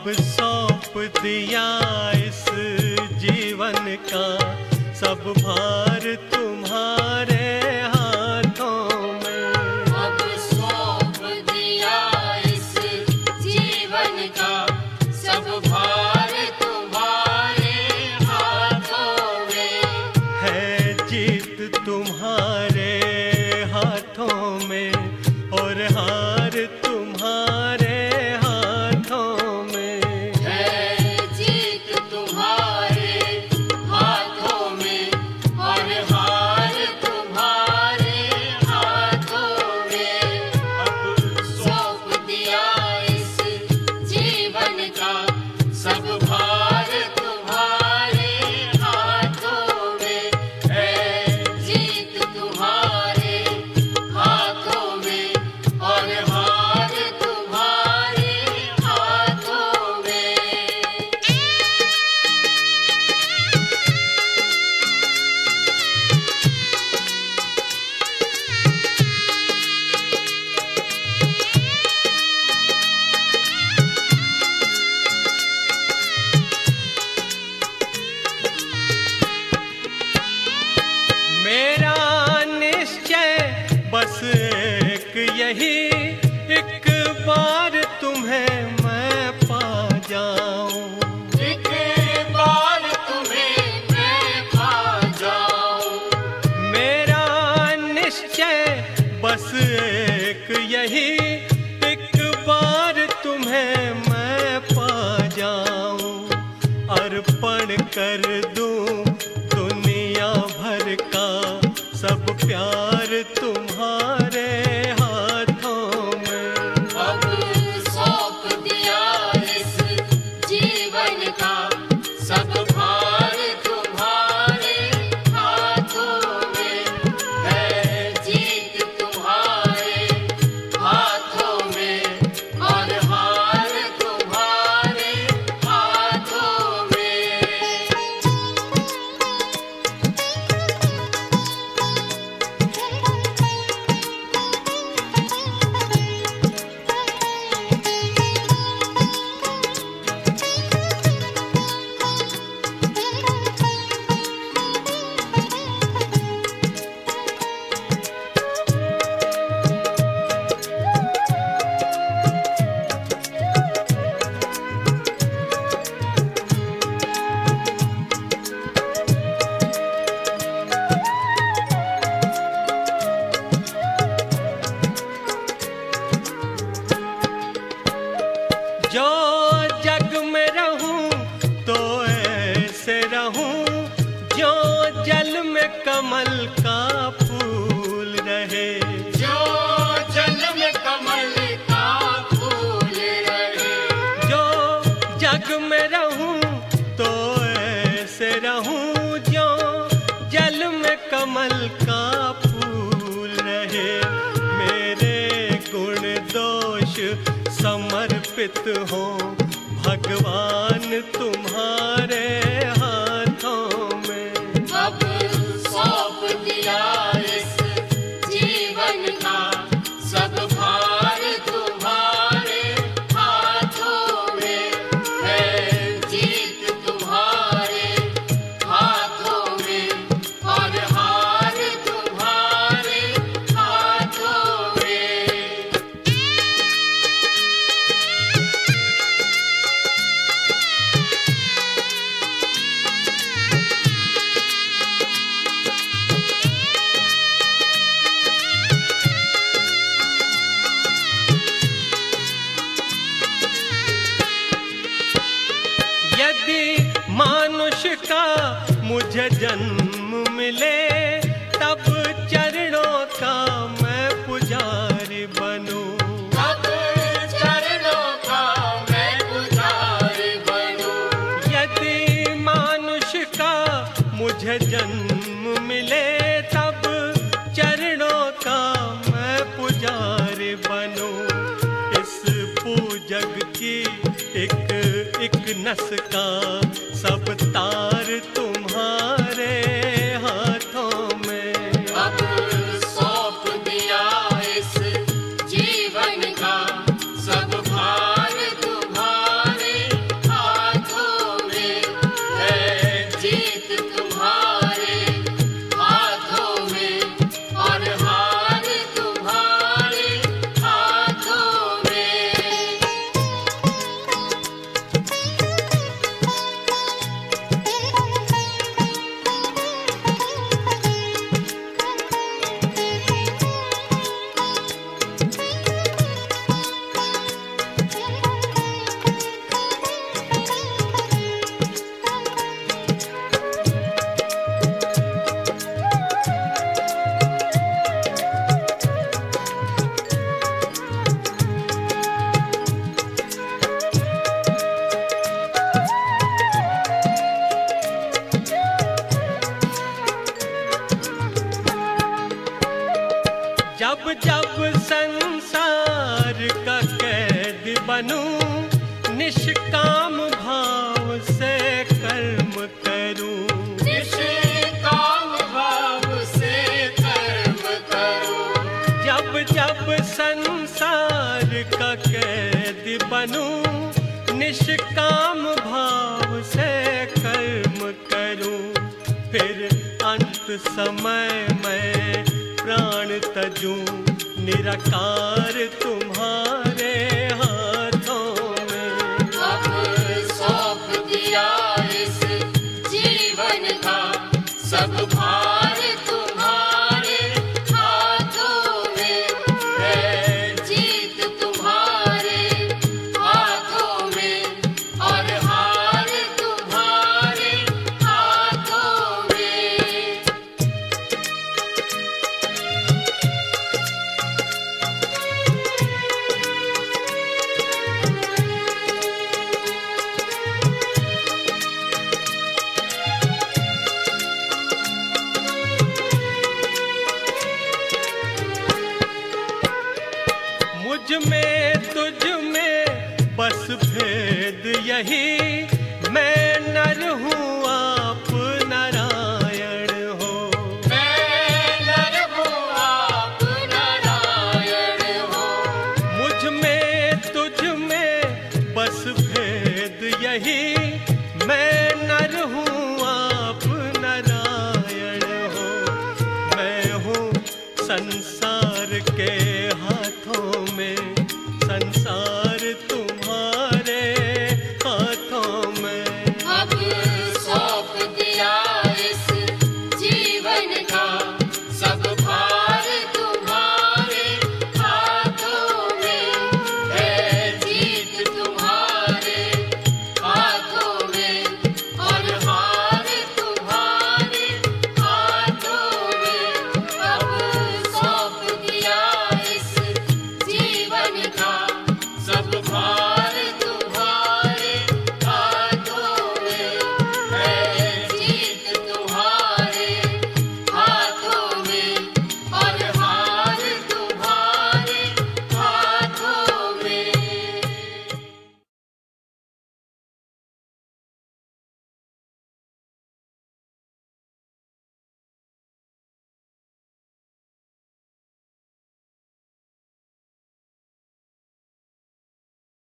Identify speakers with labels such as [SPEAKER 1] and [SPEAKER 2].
[SPEAKER 1] अब सौंप दिया इस जीवन का सब भार तुम्हारे हाथों में।
[SPEAKER 2] अब सौंप दिया इस जीवन का सब भार तुम्हारे हाथों में।
[SPEAKER 1] है जीत तुम्हारे हाथों में और हार तुम्हारे हाथों में।
[SPEAKER 2] है जीत तुम्हारे हाथों में और हार तुम्हारे हाथों में। अब सौंप दिया इस जीवन का सब भार तुम्हारे हाथों में। है जीत तुम्हारे हाथों में और हार तुम्हारे हाथों में।
[SPEAKER 1] मेरा निश्चय बस एक यही, एक बार तुम्हें मैं पा जाऊं।
[SPEAKER 2] एक बार तुम्हें मैं पा जाऊं।
[SPEAKER 1] मेरा निश्चय बस एक यही, एक बार तुम्हें मैं पा जाऊं। अर्पण कर दूं दुनिया भर का सब प्यार तुम्हारे हाथों में।
[SPEAKER 2] अब सौंप दिया इस जीवन का सब भार तुम्हारे हाथों में। है जीत तुम्हारे हाथों में और हार तुम्हारे हाथों में।
[SPEAKER 1] जो जग में रहूं तो ऐसे रहूं जो जल में कमल का फूल रहे।
[SPEAKER 2] जो जल में कमल का फूल रहे।
[SPEAKER 1] जो जग में रहूं तो ऐसे रहूं जो जल में कमल का फूल रहे। मेरे गुण दोष समर्पित हो भगवान तुम्हारे हाथों में।
[SPEAKER 2] अब सौंप दिया इस जीवन का सब भार तुम्हारे हाथों में। है जीत तुम्हारे हाथों में और हार तुम्हारे हाथों में।
[SPEAKER 1] यदि मानुष का मुझे जन्म मिले तब चरणों का मैं पुजारी बनूं।
[SPEAKER 2] अब चरणों का मैं पुजारी बनूं।
[SPEAKER 1] यदि मानुष का मुझे जन्म मिले तब चरणों का मैं पुजारी बनूं। इस पूजग की एक नस का सब तार तुम्हारे हाथों में।
[SPEAKER 2] अब सौंप दिया इस जीवन का सब भार तुम्हारे
[SPEAKER 1] बनूं, निष्काम भाव से कर्म करूं।
[SPEAKER 2] निष्काम भाव से कर्म करूं।
[SPEAKER 1] जब जब संसार का कैदी बनूं, निष्काम भाव से कर्म करूं। फिर अंत समय में प्राण तजूं, निराकार तुम्हारे हाथों में।
[SPEAKER 2] अब सौंप दिया इस जीवन का सब भार तुम्हारे हाथों में है। जीत तुम्हारे हाथों में और हार तुम्हारे हाथों में।
[SPEAKER 1] मुझ में तुझ में बस भेद यही,